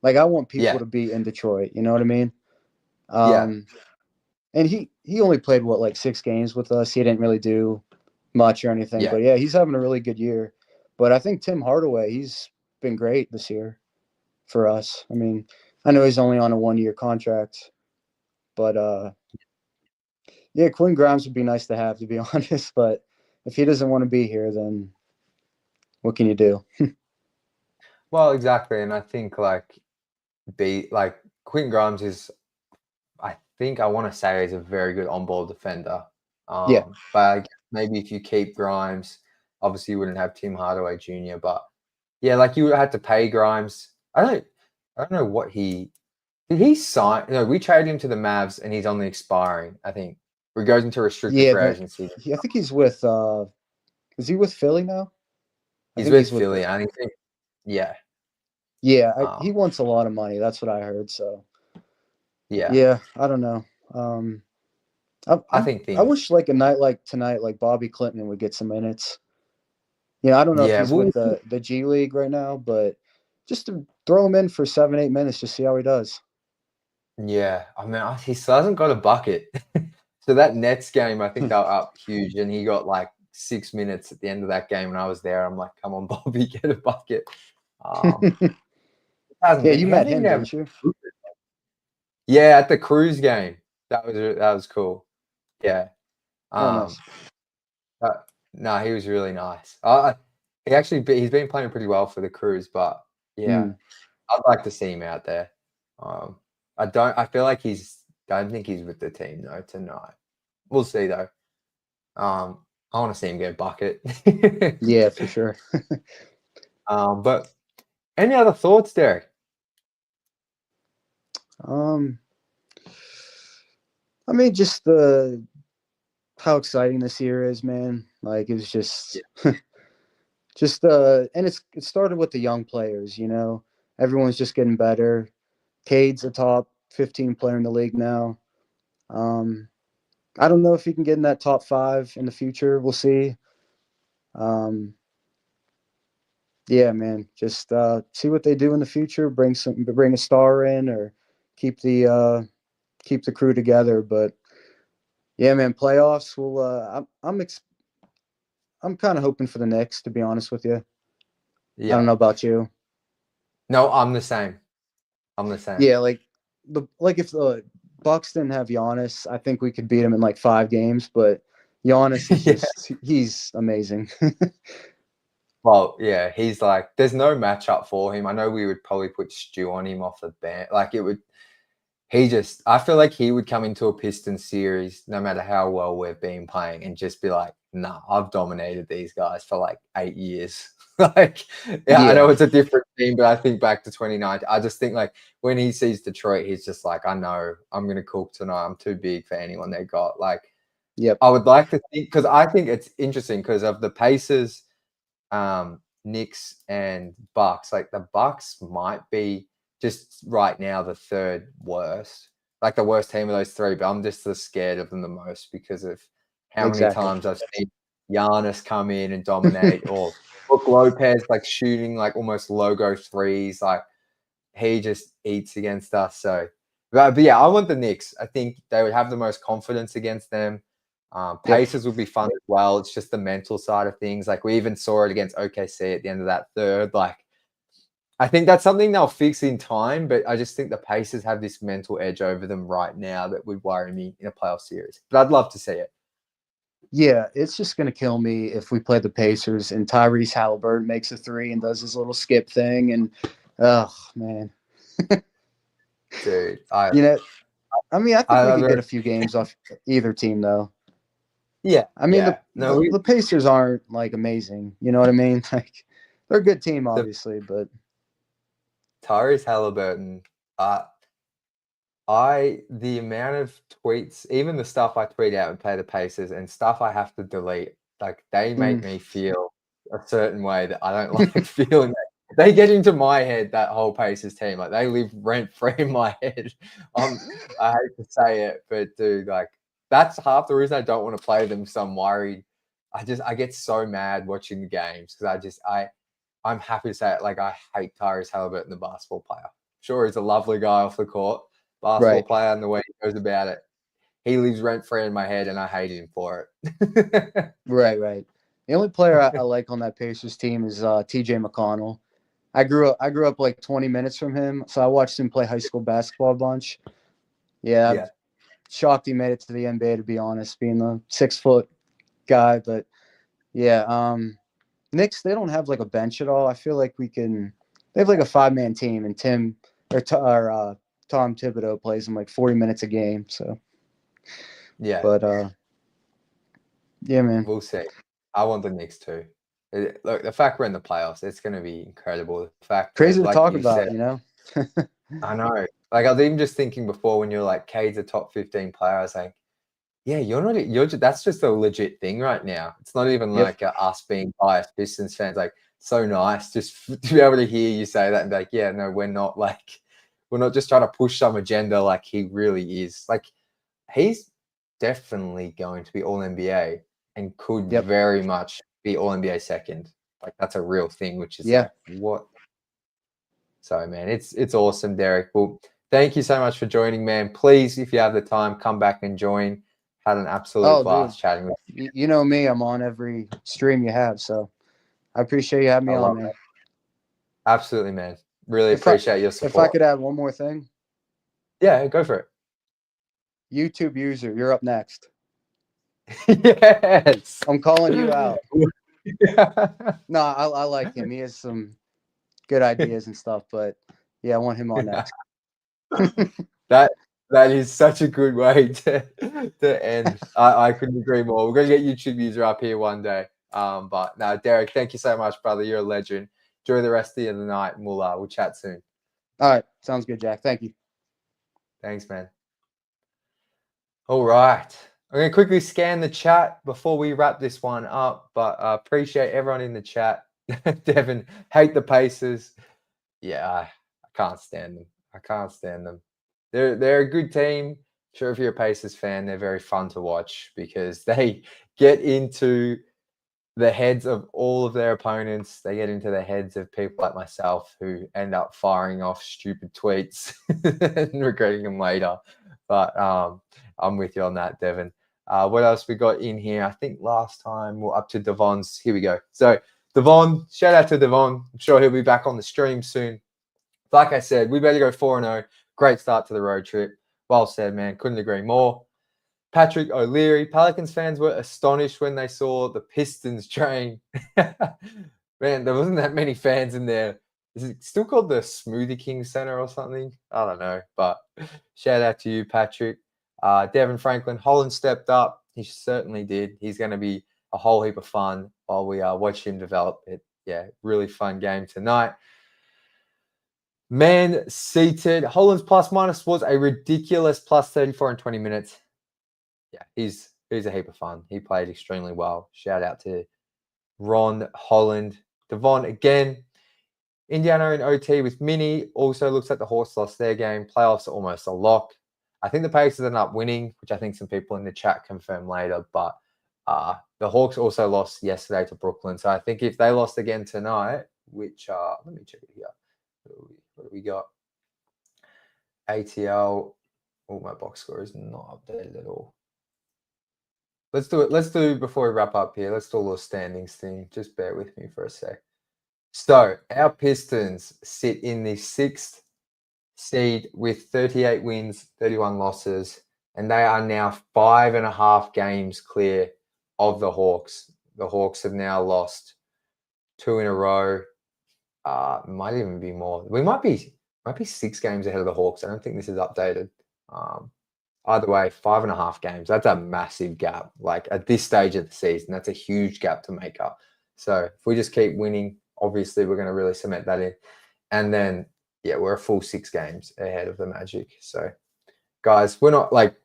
Like I want people
Yeah.
to be in Detroit. You know what I mean?
Yeah.
And he only played like 6 games with us. He didn't really do much or anything.
Yeah.
But yeah, he's having a really good year. But I think Tim Hardaway, he's been great this year for us. I mean, I know he's only on a 1-year contract, but yeah, Quinn Grimes would be nice to have, to be honest. But if he doesn't want to be here, then what can you do?
Well, exactly, and I think like Quentin Grimes is, I think I want to say he's a very good on-ball defender.
Yeah,
But I guess maybe if you keep Grimes, obviously you wouldn't have Tim Hardaway Jr. But yeah, like you had to pay Grimes. I don't know what did he sign. No, we traded him to the Mavs, and he's only expiring. I think or he goes into restricted
yeah.
free agency.
I think he's with. Is he with Philly now? I
He's
think
with
he's with.
Philly. I think, yeah,
Yeah, he
um,
wants a lot of money. That's what I heard. So
yeah.
yeah, I don't know. I,
I
I'm.
think
I
things.
wish like a night like tonight, like Bobby Clinton would get some minutes. I don't know if
Yeah,
he's
well,
with the G League right now, but just to throw him in for 7, 8 minutes, just see how he does.
yeah. I mean, he still hasn't got a bucket. So that Nets game, I think they were up huge, and he got like 6 minutes at the end of that game, and I was there. I'm like, "Come on, Bobby, get a bucket." Um, hasn't
Yeah,
been.
you
He
met
hasn't even
him,
had.
didn't you?
Yeah, at the Cruise game, that was cool. Yeah.
Oh,
Um,
nice.
no, he was really nice. He's been playing pretty well for the Cruise, but yeah,
Mm.
I'd like to see him out there. Um, I don't. I feel like don't think he's with the team though tonight. We'll see though. I want to see him get a bucket.
Yeah, for sure.
But any other thoughts, Derek?
Um, I mean, just the how exciting this year is, man. Like it's
Yeah.
just and it started with the young players. Everyone's just getting better. Cade's a top 15 player in the league now. Um, I don't know if he can get in that top 5 in the future. We'll see. Um, yeah, man, just see what they do in the future. Bring a star in, or keep the crew together. But yeah, man, playoffs. Well, I'm kind of hoping for the Knicks, to be honest with you. I don't
Yeah.
know about you.
No, I'm the same. I'm the same.
Yeah, like if the Bucks didn't have Giannis, I think we could beat him in like 5 games. But Giannis is
Yeah.
he's amazing.
Well, yeah, he's like, there's no matchup for him. I know we would probably put Stu on him off the bench. Like it would, I feel like he would come into a Pistons series, no matter how well we've been playing, and just be like, nah, I've dominated these guys for like 8 years. Like, yeah, I know
Yeah.
it's a different team, but I think back to 2019, I just think like when he sees Detroit, he's just like, I know I'm going to cook tonight. I'm too big for anyone they got. Like,
Yep.
I would like to think, because I think it's interesting because of the Pacers, Knicks and Bucks. Like the Bucks might be just right now the third worst, like the worst team of those three. But I'm just scared of them the most because of how many
Exactly.
times I've seen Giannis come in and dominate, or Brook Lopez like shooting like almost logo threes. Like he just eats against us. So, but yeah, I want the Knicks. I think they would have the most confidence against them.
Yep.
Pacers would be fun as well. It's just the mental side of things. Like we even saw it against OKC at the end of that third. Like I think that's something they'll fix in time, but I just think the Pacers have this mental edge over them right now that would worry me in a playoff series. But I'd love to see it.
Yeah, it's just gonna kill me if we play the Pacers and Tyrese Halliburton makes a three and does his little skip thing, and oh man,
Dude,
you know, I mean, I think we
I
could get
very,
a few games off either team, though.
yeah,
I mean,
yeah. No,
the Pacers aren't like amazing. You know what I mean? Like, they're a good team,
the
obviously, but
Tyrese Halliburton, uh, the amount of tweets, even the stuff I tweet out and play the Pacers and stuff I have to delete, like they make
mm,
me feel a certain way that I don't like feeling. They get into my head, that whole Pacers team. Like they live rent free in my head. I hate to say it, but dude, like that's half the reason I don't want to play them. So I'm worried. I get so mad watching the games because I'm happy to say it. Like I hate Tyrese Halliburton, the basketball player. Sure, he's a lovely guy off the court, basketball
right,
player, and the way he goes about it. He lives rent free in my head, and I hate him for it.
right. The only player I like on that Pacers team is T.J. McConnell. I grew up like 20 minutes from him, so I watched him play high school basketball a bunch. Yeah, I'm
Yeah,
shocked he made it to the NBA, to be honest, being the 6 foot guy. But yeah, Knicks, they don't have like a bench at all. I feel like we can. They have like a 5-man team, and Tom Thibodeau plays them like 40 minutes a game. So,
Yeah,
but yeah, man,
we'll see. I want the Knicks too. Look, the fact we're in the playoffs, it's going to be incredible. The fact
crazy
that,
to
like
talk
you
about,
said,
you know.
I know. Like I was even just thinking before when you're like, Cade's a top 15 player. I was like, yeah, that's just a legit thing right now. It's not even
Yep.
like us being biased Pistons fans. Like, so nice just to be able to hear you say that and be like, yeah, no, we're not just trying to push some agenda like he really is. Like, he's definitely going to be all NBA and could
Yep.
very much be all NBA second. Like, that's a real thing, which is
Yeah.
like, what? So, man, it's awesome, Derek. Well, thank you so much for joining, man. Please, if you have the time, come back and join. Had an absolute blast chatting with
you. You know me, I'm on every stream you have, so I appreciate you having me on, man.
Absolutely, man. Really appreciate your support.
If I could add one more thing.
Yeah, go for it.
YouTube user, you're up next.
Yes.
I'm calling you out. No, I like him. He has some good ideas and stuff, but yeah, I want him on next.
That is such a good way to end. I couldn't agree more. We're gonna get YouTube user up here one day. But no, Derek, thank you so much, brother. You're a legend. Enjoy the rest of the night, and we'll chat soon.
All right, sounds good, Jack. Thank you.
Thanks, man. All right. I'm going to quickly scan the chat before we wrap this one up, but I appreciate everyone in the chat. Devin, hate the Pacers. Yeah, I can't stand them. I can't stand them. They're a good team. Sure, if you're a Pacers fan, they're very fun to watch because they get into the heads of all of their opponents. They get into the heads of people like myself who end up firing off stupid tweets and regretting them later. But I'm with you on that, Devin. What else we got in here? I think last time we're up to Devon's. Here we go. So Devon, shout out to Devon. I'm sure he'll be back on the stream soon. Like I said, we better go 4-0. Great start to the road trip. Well said, man. Couldn't agree more. Patrick O'Leary, Pelicans fans were astonished when they saw the Pistons train. Man, there wasn't that many fans in there. Is it still called the Smoothie King Center or something? I don't know, but shout out to you, Patrick. Devin Franklin, Holland stepped up. He certainly did. He's going to be a whole heap of fun while we watch him develop it. Yeah, really fun game tonight. Man seated. Holland's plus minus was a ridiculous plus 34 in 20 minutes. Yeah, he's a heap of fun. He played extremely well. Shout out to Ron Holland. Devon again. Indiana in OT with Mini. Also looks like the Hawks lost their game. Playoffs are almost a lock. I think the Pacers ended up winning, which I think some people in the chat confirm later. But the Hawks also lost yesterday to Brooklyn. So I think if they lost again tonight, which let me check it here. What do we got? ATL. Oh, my box score is not updated at all. Let's do before we wrap up here. Let's do a little standings thing. Just bear with me for a sec. So our Pistons sit in the 6th seed with 38 wins, 31 losses, and they are now 5.5 games clear of the Hawks. The Hawks have now lost 2 in a row. Might even be more. We might be 6 games ahead of the Hawks. I don't think this is updated. Either way, 5.5 games. That's a massive gap. Like at this stage of the season, that's a huge gap to make up. So if we just keep winning, obviously we're going to really cement that in. And then, yeah, we're a full 6 games ahead of the Magic. So, guys, we're not like,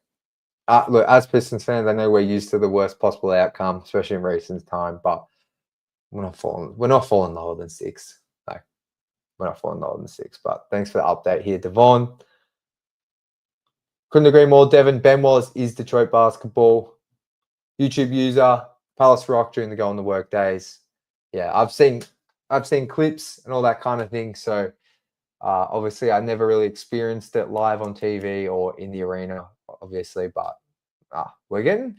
look, as Pistons fans, I know we're used to the worst possible outcome, especially in recent time, but we're not falling lower than 6. Like, we're not falling lower than 6. But thanks for the update here, Devon. Couldn't agree more, Devin. Ben Wallace is Detroit basketball. YouTube user, Palace Rock during the Go on the Work days. Yeah, I've seen clips and all that kind of thing. So obviously I never really experienced it live on TV or in the arena, obviously, but we're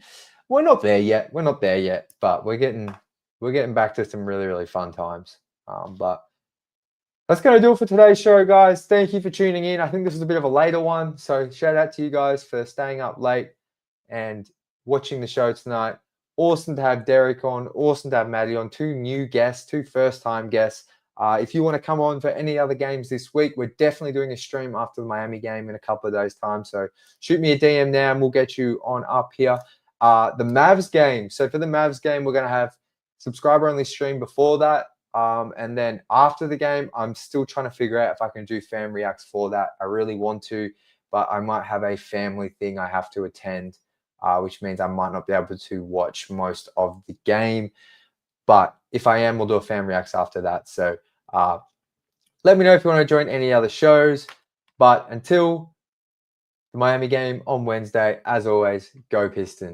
not there yet. We're not there yet, but we're getting back to some really, really fun times. But that's going to do it for today's show, guys. Thank you for tuning in. I think this was a bit of a later one, so shout out to you guys for staying up late and watching the show tonight. Awesome to have Derek on. Awesome to have Maddie on. 2 new guests, 2 first-time guests. If you want to come on for any other games this week, we're definitely doing a stream after the Miami game in a couple of days' time. So shoot me a DM now and we'll get you on up here. The Mavs game. So for the Mavs game, we're going to have subscriber-only stream before that. And then after the game, I'm still trying to figure out if I can do fan reacts for that. I really want to, but I might have a family thing I have to attend, which means I might not be able to watch most of the game. But if I am, we'll do a fan reacts after that. So let me know if you want to join any other shows. But until the Miami game on Wednesday, as always, go Pistons.